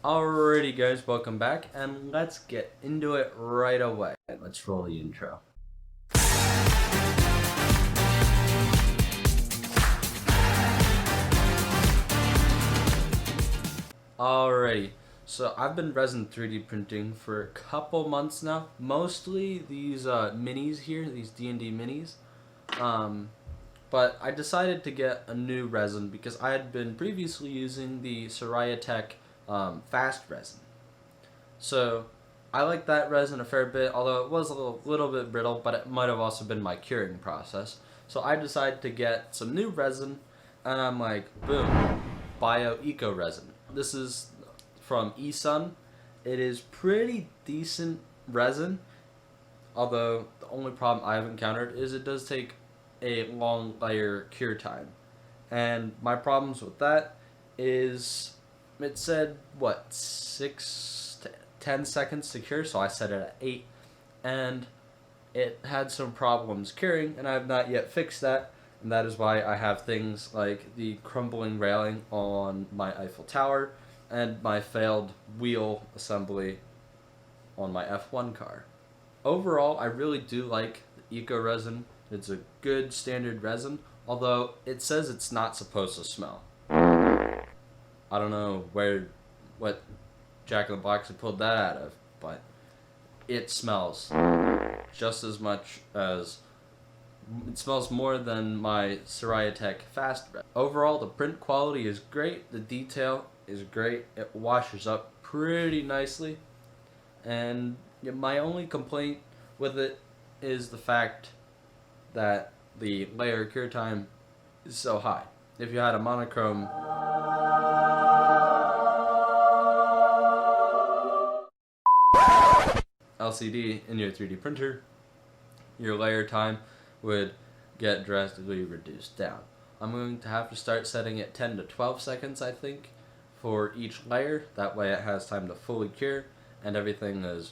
Alrighty guys, welcome back, and let's get into it right away. Let's roll the intro. Alrighty, so I've been resin 3D printing for a couple months now. Mostly these minis here, these D&D minis. But I decided to get a new resin because I had been previously using the Tech fast resin. So I like that resin a fair bit, although it was a little bit brittle, but it might have also been my curing process. So I decided to get some new resin, and I'm like, boom, Bio Eco Resin. This is from eSUN. It is pretty decent resin, although the only problem I've encountered is it does take a long layer cure time. And my problems with that is it said, what, 6 to 10 seconds to cure, so I set it at 8, and it had some problems curing, and I have not yet fixed that, and that is why I have things like the crumbling railing on my Eiffel Tower and my failed wheel assembly on my F1 car. Overall, I really do like the Eco Resin. It's a good standard resin, although it says it's not supposed to smell. I don't know what Jack in the Box had pulled that out of, but it smells just as much as, it smells more than my Tech fast resin. Overall, the print quality is great, the detail is great, it washes up pretty nicely, and my only complaint with it is the fact that the layer cure time is so high. If you had a monochrome LCD in your 3D printer, your layer time would get drastically reduced down. I'm going to have to start setting it 10 to 12 seconds, I think, for each layer. That way it has time to fully cure and everything is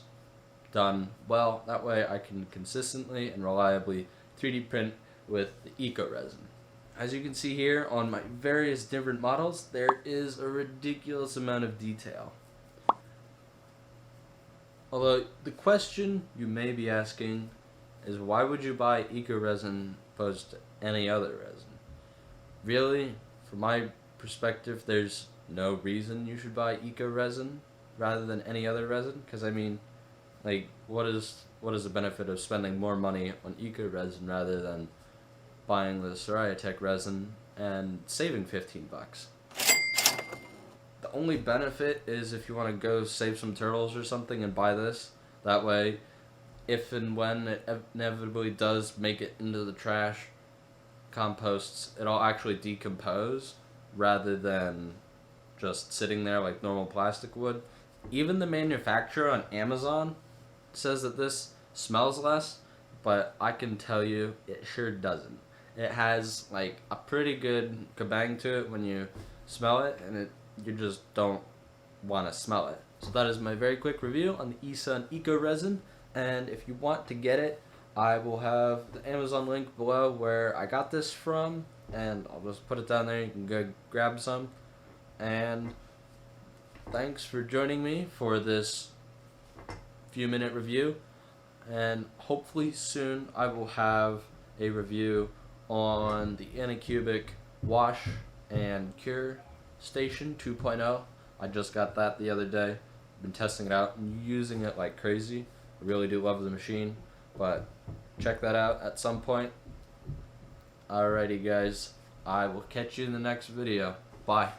done well. That way I can consistently and reliably 3D print with the Eco Resin. As you can see here on my various different models, there is a ridiculous amount of detail. Although the question you may be asking is, why would you buy Eco Resin opposed to any other resin? Really, from my perspective, there's no reason you should buy Eco Resin rather than any other resin, because I mean, like, what is the benefit of spending more money on Eco Resin rather than buying the Tech resin and saving 15 bucks? The only benefit is if you want to go save some turtles or something and buy this. That way, if and when it inevitably does make it into the trash composts, it'll actually decompose rather than just sitting there like normal plastic would. Even the manufacturer on Amazon says that this smells less, but I can tell you it sure doesn't. It has like a pretty good kabang to it when you smell it, and you just don't want to smell it. So that is my very quick review on the eSUN Eco Resin, and if you want to get it, I will have the Amazon link below where I got this from, and I'll just put it down there. You can go grab some, and thanks for joining me for this few-minute review, and hopefully soon I will have a review on the Anycubic Wash and Cure Station 2.0. I just got that the other day. Been testing it out and using it like crazy. I really do love the machine, but check that out at some point. Alrighty guys, I will catch you in the next video. Bye.